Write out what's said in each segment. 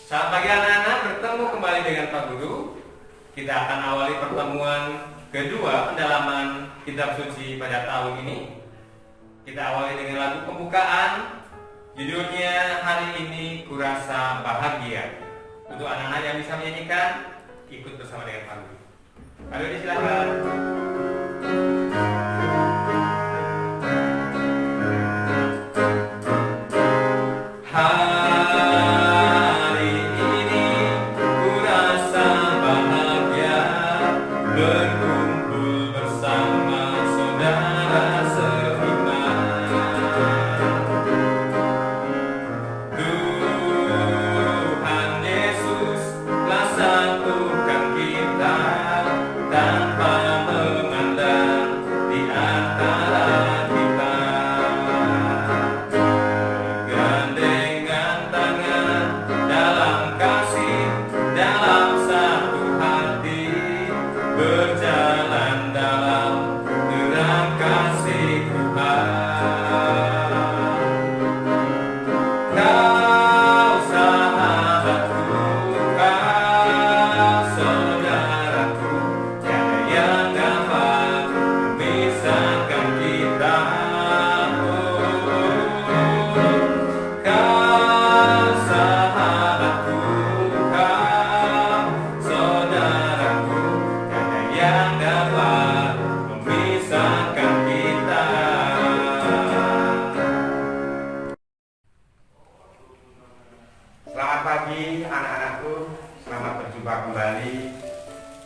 Selamat pagi anak-anak, bertemu kembali dengan Pak Guru. Kita akan awali pertemuan kedua pendalaman kitab suci pada tahun ini. Kita awali dengan lagu pembukaan. Judulnya hari ini Kurasa Bahagia. Untuk anak-anak yang bisa menyanyikan, ikut bersama dengan Pak Guru. Pak Guru silakan. Selamat pagi anak-anakku, selamat berjumpa kembali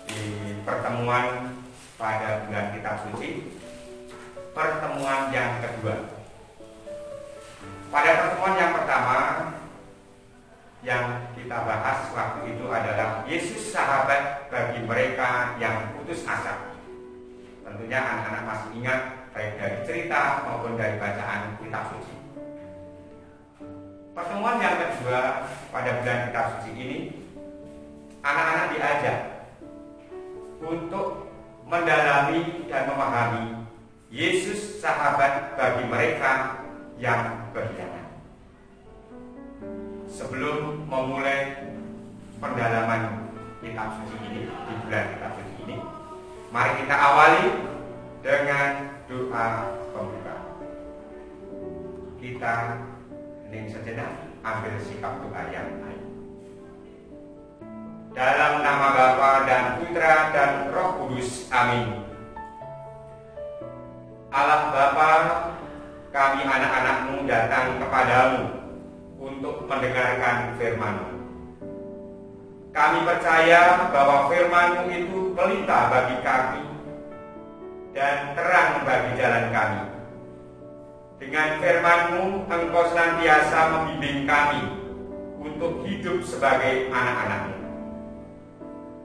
di pertemuan pada bulan kitab suci, pertemuan yang kedua. Pada pertemuan yang pertama yang kita bahas waktu itu adalah Yesus sahabat bagi mereka yang putus asa. Tentunya anak-anak masih ingat baik dari cerita maupun dari bacaan kitab suci. Pertemuan yang kedua pada bulan kitab suci ini, anak-anak diajak untuk mendalami dan memahami Yesus sahabat bagi mereka yang berkhianat. Sebelum memulai pendalaman kitab suci ini di bulan kitab suci ini, mari kita awali dengan doa pembuka. Kita hening sejenak, ambil sikap doa yang baik. Dalam nama Bapa dan Putra dan Roh Kudus, amin. Allah Bapa, kami anak-anak-Mu datang kepadamu untuk mendengarkan firman-Mu. Kami percaya bahwa firman-Mu itu pelita bagi kami dan terang bagi jalan kami. Dengan firman-Mu, Engkau senantiasa membimbing kami untuk hidup sebagai anak-anak-Mu.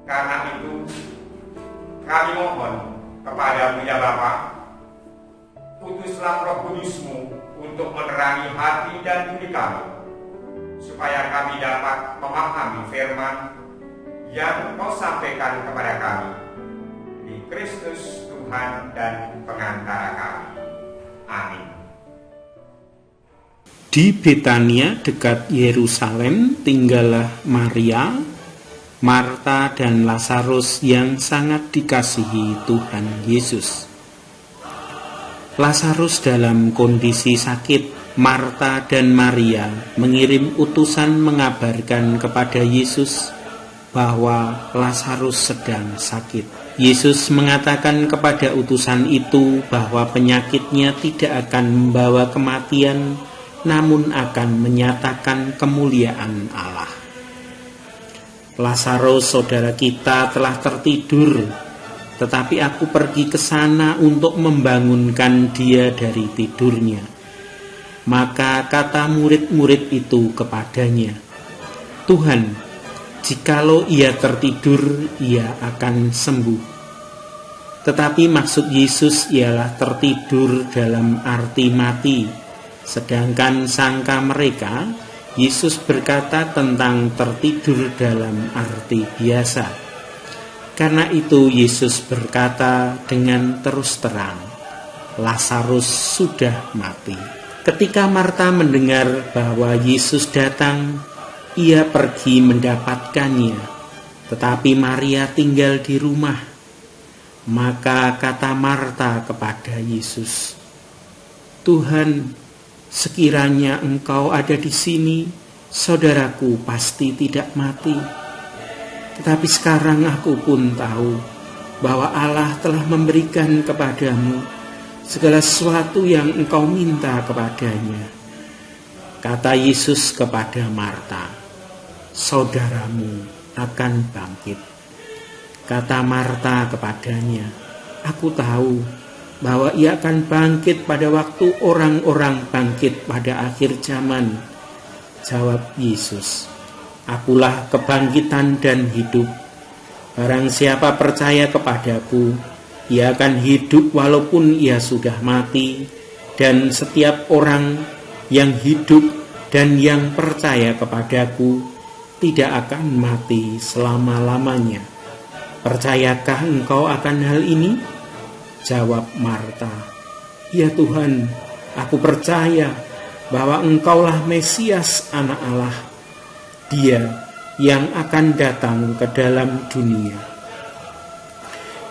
Karena itu, kami mohon kepadamu ya Bapa, utuslah Roh Kudus-Mu untuk menerangi hati dan budi kami, supaya kami dapat memahami firman yang Kau sampaikan kepada kami. Di Kristus Tuhan dan pengantara kami. Amin. Di Betania dekat Yerusalem tinggallah Maria, Marta dan Lazarus yang sangat dikasihi Tuhan Yesus. Lazarus dalam kondisi sakit. Marta dan Maria mengirim utusan mengabarkan kepada Yesus bahwa Lazarus sedang sakit. Yesus mengatakan kepada utusan itu bahwa penyakitnya tidak akan membawa kematian, namun akan menyatakan kemuliaan Allah. Lazarus saudara kita telah tertidur, tetapi aku pergi ke sana untuk membangunkan dia dari tidurnya. Maka kata murid-murid itu kepadanya, Tuhan, jikalau ia tertidur, ia akan sembuh. Tetapi maksud Yesus ialah tertidur dalam arti mati. Sedangkan sangka mereka, Yesus berkata tentang tertidur dalam arti biasa. Karena itu Yesus berkata dengan terus terang, Lazarus sudah mati. Ketika Marta mendengar bahwa Yesus datang, ia pergi mendapatkannya, tetapi Maria tinggal di rumah. Maka kata Marta kepada Yesus, "Tuhan, sekiranya Engkau ada di sini, saudaraku pasti tidak mati. Tetapi sekarang aku pun tahu bahwa Allah telah memberikan kepadamu segala sesuatu yang engkau minta kepadanya." Kata Yesus kepada Marta, "Saudaramu akan bangkit." Kata Marta kepadanya, "Aku tahu bahwa ia akan bangkit pada waktu orang-orang bangkit pada akhir zaman." Jawab Yesus, "Akulah kebangkitan dan hidup. Barang siapa percaya kepadaku, ia akan hidup walaupun ia sudah mati. Dan setiap orang yang hidup dan yang percaya kepadaku tidak akan mati selama-lamanya. Percayakah engkau akan hal ini?" Jawab Marta, "Ya Tuhan, aku percaya bahwa engkaulah Mesias, Anak Allah, Dia yang akan datang ke dalam dunia."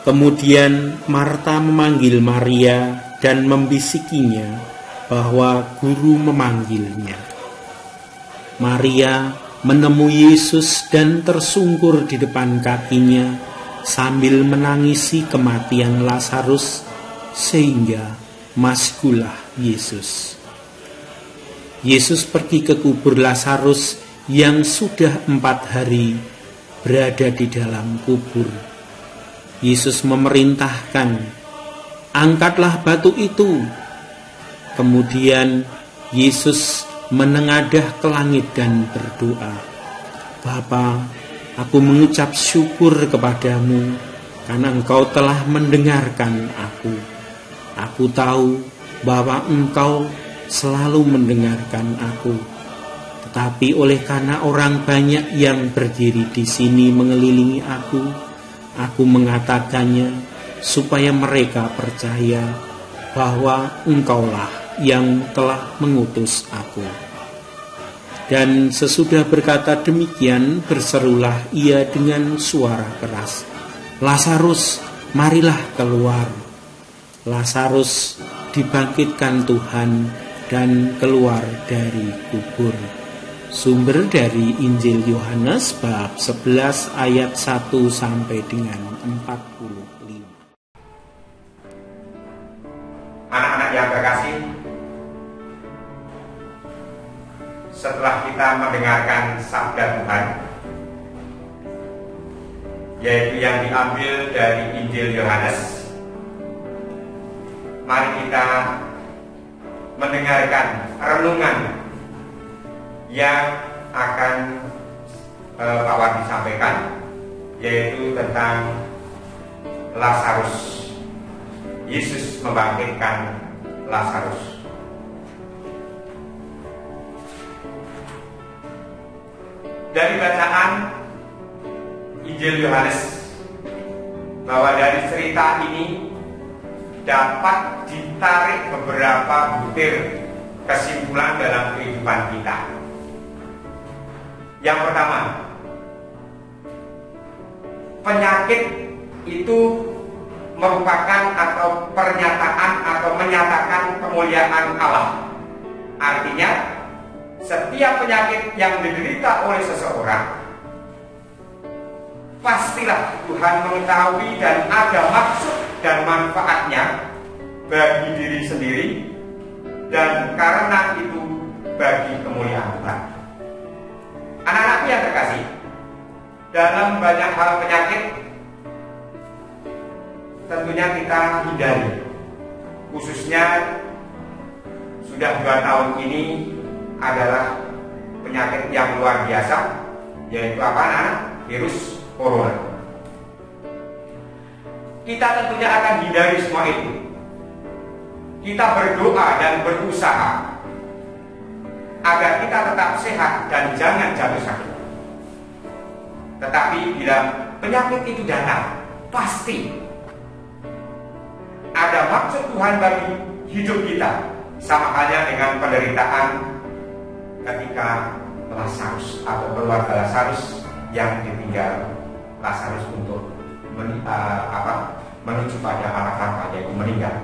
Kemudian Marta memanggil Maria dan membisikinya bahwa guru memanggilnya. Maria menemui Yesus dan tersungkur di depan kakinya sambil menangisi kematian Lazarus, sehingga maskulah Yesus. Yesus pergi ke kubur Lazarus yang sudah 4 hari berada di dalam kubur. Yesus memerintahkan, "Angkatlah batu itu." Kemudian Yesus menengadah ke langit dan berdoa, "Bapa, aku mengucap syukur kepadamu karena Engkau telah mendengarkan aku. Aku tahu bahwa Engkau selalu mendengarkan aku. Tetapi oleh karena orang banyak yang berdiri di sini mengelilingi aku mengatakannya supaya mereka percaya bahwa Engkaulah yang telah mengutus aku." Dan sesudah berkata demikian, berserulah ia dengan suara keras, "Lazarus, marilah keluar." Lazarus dibangkitkan Tuhan dan keluar dari kubur. Sumber dari Injil Yohanes bab 11 ayat 1 sampai dengan 45. Anak-anak yang terkasih, setelah kita mendengarkan sabda Tuhan, yaitu yang diambil dari Injil Yohanes, mari kita mendengarkan renungan yang akan Pak Wadi sampaikan, yaitu tentang Lazarus. Yesus membangkitkan Lazarus. Dari bacaan Injil Yohanes, bahwa dari cerita ini dapat ditarik beberapa butir kesimpulan dalam kehidupan kita. Yang pertama, penyakit itu merupakan atau pernyataan atau menyatakan kemuliaan Allah. Artinya, setiap penyakit yang diderita oleh seseorang, pastilah Tuhan mengetahui dan ada maksud dan manfaatnya bagi diri sendiri, dan karena itu bagi kemuliaan Tuhan. Anak-anakku yang terkasih, dalam banyak hal penyakit tentunya kita hindari, khususnya sudah 2 tahun ini adalah penyakit yang luar biasa, yaitu apa? Virus corona. Kita tentunya akan hindari semua itu. Kita berdoa dan berusaha agar kita tetap sehat dan jangan jatuh sakit. Tetapi bila penyakit itu datang, pasti ada maksud Tuhan bagi hidup kita, sama halnya dengan penderitaan ketika Lazarus atau keluarga Lazarus yang ditinggal Lazarus untuk menuju pada arah yaitu meninggal.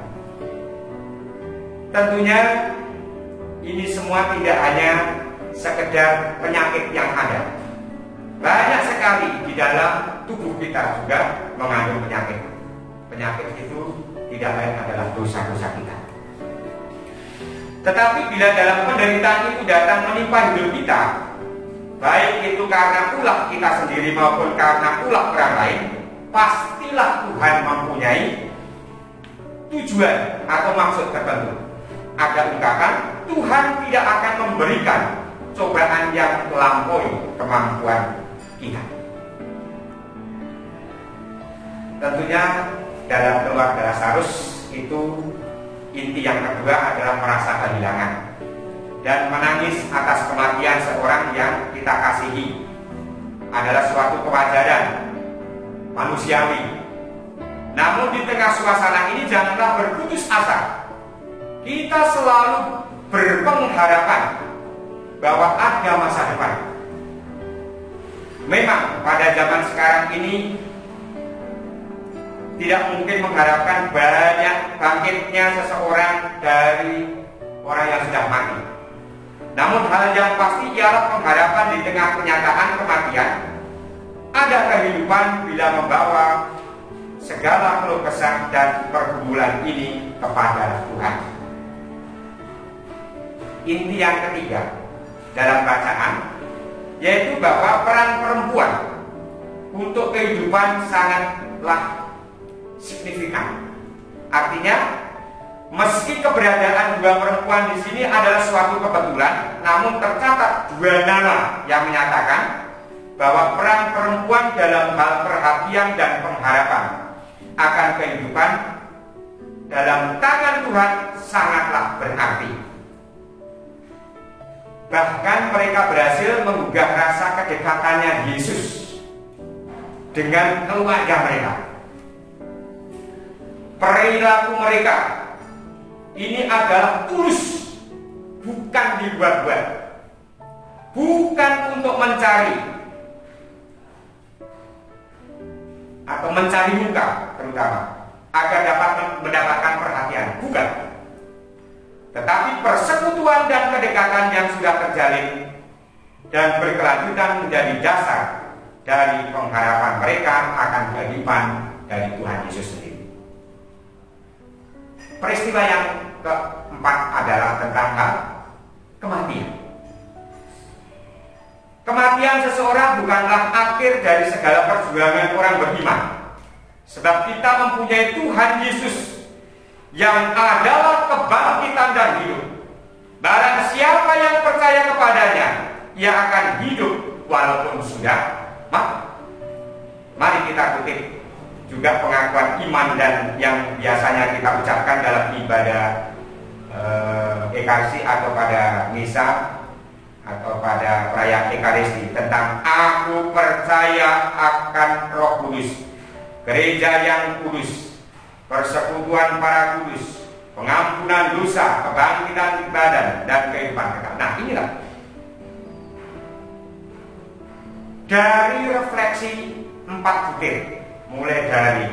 Tentunya ini semua tidak hanya sekedar penyakit yang ada. Banyak sekali di dalam tubuh kita juga mengandung penyakit. Penyakit itu tidak lain adalah dosa-dosa kita. Tetapi bila dalam penderitaan itu datang menimpa hidup kita, baik itu karena ulah kita sendiri maupun karena ulah orang lain, pastilah Tuhan mempunyai tujuan atau maksud tertentu. Ada ungkapan, Tuhan tidak akan memberikan cobaan yang melampaui kemampuan kita. Tentunya dalam keluarga Lazarus itu inti yang kedua adalah merasa kehilangan dan menangis atas kematian seorang yang kita kasihi adalah suatu kewajaran manusiawi. Namun di tengah suasana ini janganlah berputus asa. Kita selalu berpengharapan bahwa ada masa depan. Memang pada zaman sekarang ini tidak mungkin mengharapkan banyak bangkitnya seseorang dari orang yang sudah mati. Namun hal yang pasti ialah pengharapan di tengah kenyataan kematian. Ada kehidupan bila membawa segala keluh kesah dan pergumulan ini kepada Tuhan. Inti yang ketiga dalam bacaan yaitu bahwa peran perempuan untuk kehidupan sangatlah signifikan. Artinya, meski keberadaan dua perempuan di sini adalah suatu kebetulan, namun tercatat dua nama yang menyatakan bahwa peran perempuan dalam hal perhatian dan pengharapan akan kehidupan dalam tangan Tuhan sangatlah berarti. Bahkan mereka berhasil menggugah rasa kedekatannya Yesus dengan keluarga mereka. Perilaku mereka ini adalah tulus, bukan dibuat-buat, bukan untuk mencari atau mencari muka terutama agar dapat mendapatkan perhatian, bukan. Tetapi persekutuan dan kedekatan yang sudah terjalin dan berkelanjutan menjadi dasar dari pengharapan mereka akan kehidupan dari Tuhan Yesus sendiri. Peristiwa yang keempat adalah tentang kematian. Kematian seseorang bukanlah akhir dari segala perjuangan orang beriman. Sebab kita mempunyai Tuhan Yesus yang adalah kebangkitan dan hidup. Barang siapa yang percaya kepadanya, ia akan hidup walaupun sudah mati. Mari kita kutip juga pengakuan iman dan yang biasanya kita ucapkan dalam ibadah Ekaristi atau pada misa atau pada perayaan Ekaristi tentang aku percaya akan Roh Kudus, gereja yang kudus, persekutuan para kudus, pengampunan dosa, kebangkitan badan dan kehidupan kekal. Nah, inilah dari refleksi 4 butir, mulai dari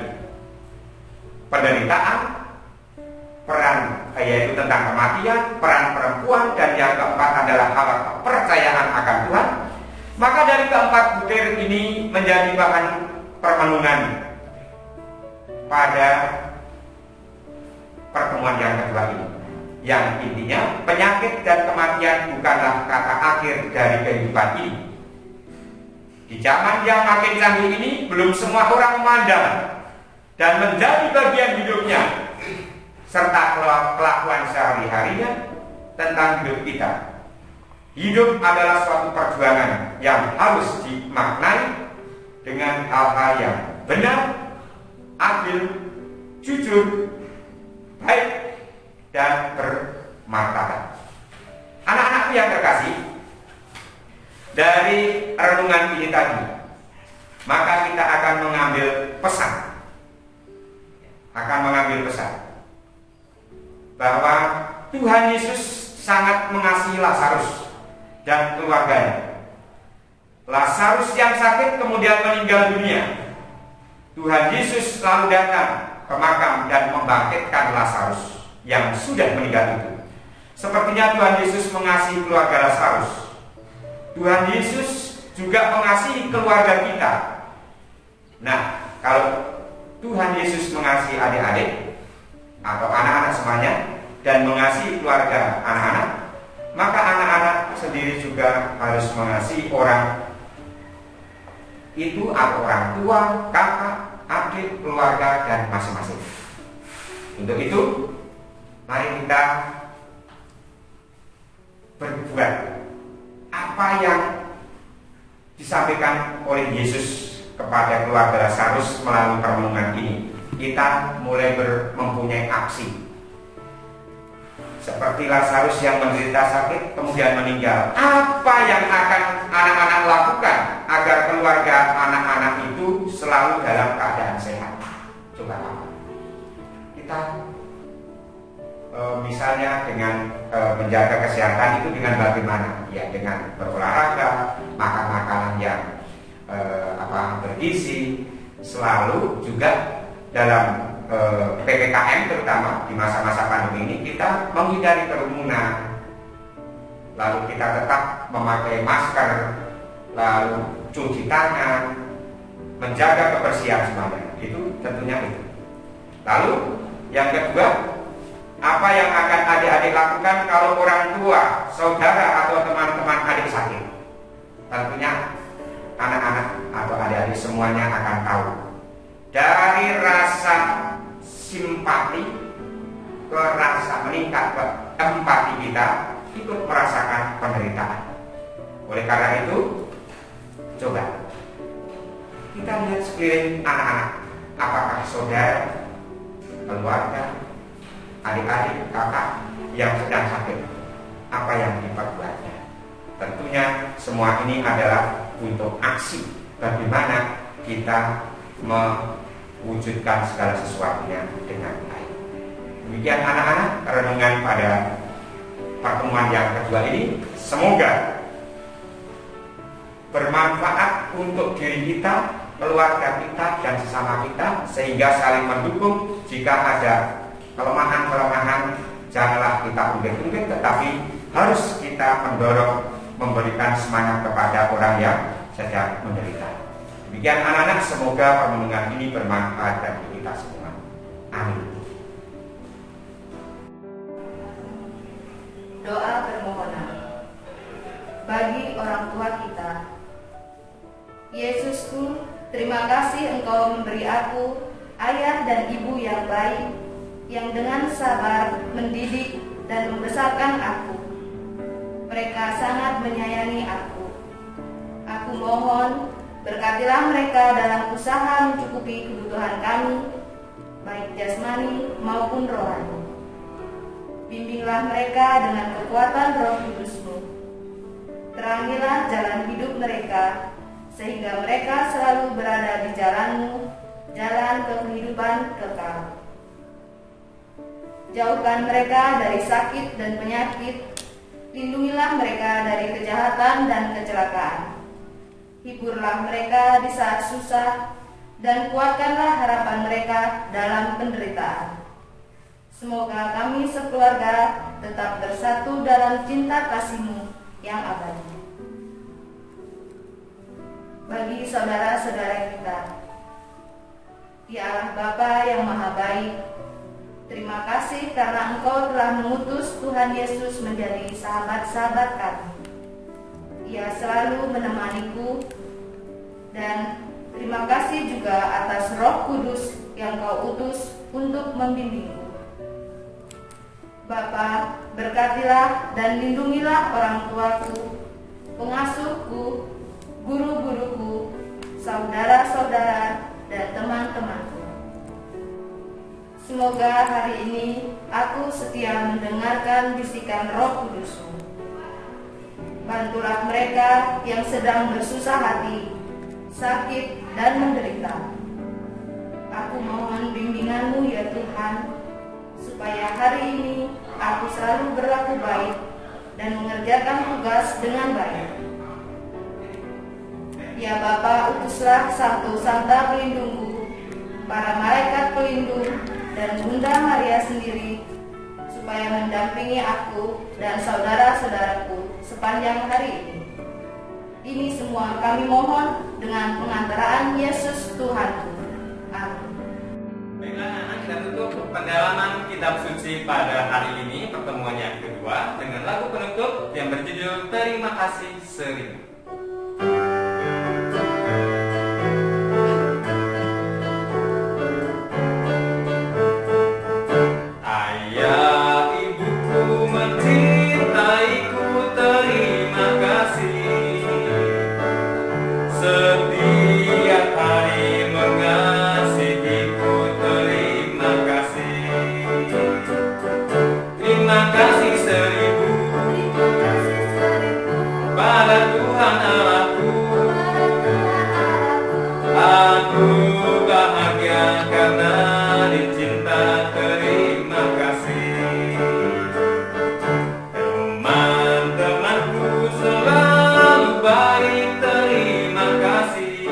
penderitaan, peran yaitu tentang kematian, peran perempuan, dan yang keempat adalah hal kepercayaan akan Tuhan. Maka dari keempat butir ini menjadi bahan permenungan pada pertemuan yang kedua ini, yang intinya penyakit dan kematian bukanlah kata akhir dari kehidupan ini. Di zaman yang makin canggih ini, belum semua orang memandang dan menjadi bagian hidupnya serta kelakuan sehari-harinya tentang hidup kita. Hidup adalah suatu perjuangan yang harus dimaknai dengan hal-hal yang benar, adil, jujur, baik, dan bermartabat. Anak-anakku yang terkasih, dari renungan ini tadi, maka kita akan mengambil pesan bahwa Tuhan Yesus sangat mengasihi Lazarus dan keluarganya. Lazarus yang sakit kemudian meninggal dunia. Tuhan Yesus lalu datang ke makam dan membangkitkan Lazarus yang sudah meninggal itu. Sepertinya Tuhan Yesus mengasihi keluarga Lazarus. Tuhan Yesus juga mengasihi keluarga kita. Nah, kalau Tuhan Yesus mengasihi adik-adik atau anak-anak semuanya dan mengasihi keluarga anak-anak, maka anak-anak sendiri juga harus mengasihi orang itu atau orang tua, kakak, adik, keluarga, dan masing-masing. Untuk itu, mari kita berbuat apa yang disampaikan oleh Yesus kepada keluarga Lazarus melalui permenungan ini. Kita mulai mempunyai aksi. Seperti Lazarus yang menderita sakit kemudian meninggal. Apa yang akan anak-anak lakukan agar keluarga anak-anak itu selalu dalam keadaan sehat? Coba apa? Kita misalnya dengan menjaga kesehatan itu dengan bagaimana? Ya dengan berolahraga, makan makanan yang bergizi, selalu juga dalam PPKM terutama di masa-masa pandemi ini kita menghindari kerumunan, lalu kita tetap memakai masker, lalu cuci tangan, menjaga kebersihan semuanya. Itu tentunya itu. Lalu yang kedua, apa yang akan adik-adik lakukan kalau orang tua, saudara atau teman-teman adik sakit? Tentunya anak-anak atau adik-adik semuanya akan tahu dari rasa simpati ke rasa meningkat ke empati kita ikut merasakan penderitaan. Oleh karena itu, coba kita lihat sekeliling anak-anak, apakah saudara, keluarga, adik-adik, kakak yang sedang sakit, apa yang diperbuatnya. Tentunya semua ini adalah untuk aksi bagaimana kita mewujudkan segala sesuatunya dengan baik. Demikian anak-anak renungan pada pertemuan yang kedua ini. Semoga bermanfaat untuk diri kita, keluarga kita, dan sesama kita, sehingga saling mendukung. Jika ada kelemahan-kelemahan, janganlah kita ungkit-ungkit, tetapi harus kita mendorong, memberikan semangat kepada orang yang sedang menderita. Demikian anak-anak, semoga permenungan ini bermanfaat bagi kita semua. Amin. Doa permohonan bagi orang tua kita. Yesusku, terima kasih Engkau memberi aku ayah dan ibu yang baik, yang dengan sabar mendidik dan membesarkan aku. Mereka sangat menyayangi aku. Aku mohon, berkatilah mereka dalam usaha mencukupi kebutuhan kami, baik jasmani maupun rohani. Bimbinglah mereka dengan kekuatan Roh Kudus-Mu. Terangilah jalan hidup mereka, sehingga mereka selalu berada di jalan-Mu, jalan kehidupan kekal. Jauhkan mereka dari sakit dan penyakit, lindungilah mereka dari kejahatan dan kecelakaan. Hiburlah mereka di saat susah, dan kuatkanlah harapan mereka dalam penderitaan. Semoga kami sekeluarga tetap bersatu dalam cinta kasih-Mu yang abadi. Bagi saudara-saudara kita, Ya Allah Bapa yang Maha Baik, terima kasih karena Engkau telah mengutus Tuhan Yesus menjadi sahabat-sahabat kami. Ia selalu menemaniku, dan terima kasih juga atas Roh Kudus yang Kau utus untuk membimbingku. Bapa, berkatilah dan lindungilah orang tuaku, pengasuhku, guru-guruku, saudara-saudara, dan teman-temanku. Semoga hari ini aku setia mendengarkan bisikan Roh Kudus-Mu. Bantulah mereka yang sedang bersusah hati, sakit, dan menderita. Aku mohon bimbingan-Mu ya Tuhan, supaya hari ini aku selalu berlaku baik dan mengerjakan tugas dengan baik. Ya Bapa, utuslah Santo Santa pelindungku, para malaikat pelindung, dan Bunda Maria sendiri, supaya mendampingi aku dan saudara-saudaraku sepanjang hari ini. Ini semua kami mohon dengan pengantaraan Yesus Tuhanku. Amin. Baiklah anak-anak, kita tutup pendalaman kitab suci pada hari ini, pertemuan yang kedua, dengan lagu penutup yang berjudul Terima Kasih Seribu. Ayah ibuku mencintaiku, terima kasih. Setiap hari mengasihiku, terima kasih. Terima kasih seribu pada Tuhan Allahku. Aku bahagia karena dicinta, terima kasih. Teman-temanku selalu baik, terima kasih.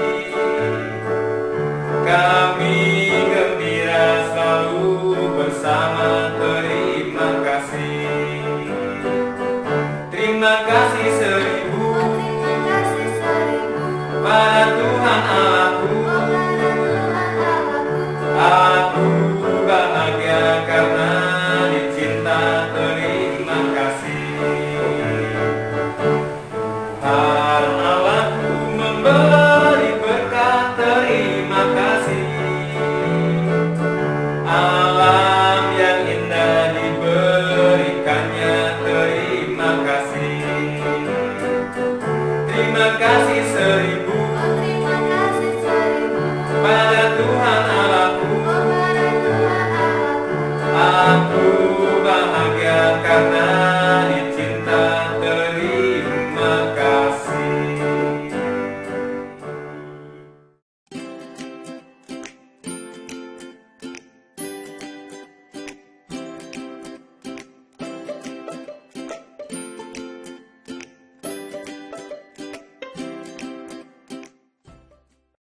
Kami gembira selalu bersama, terima kasih. Terima kasih seribu pada Tuhan Allahku. Aku bahagia karena dicinta, terima kasih. Tuhan Allahku memberi berkat, terima kasih. Alam yang indah diberikannya, terima kasih. Terima kasih seribu pada Tuhan Allahku. Aku bahagia karena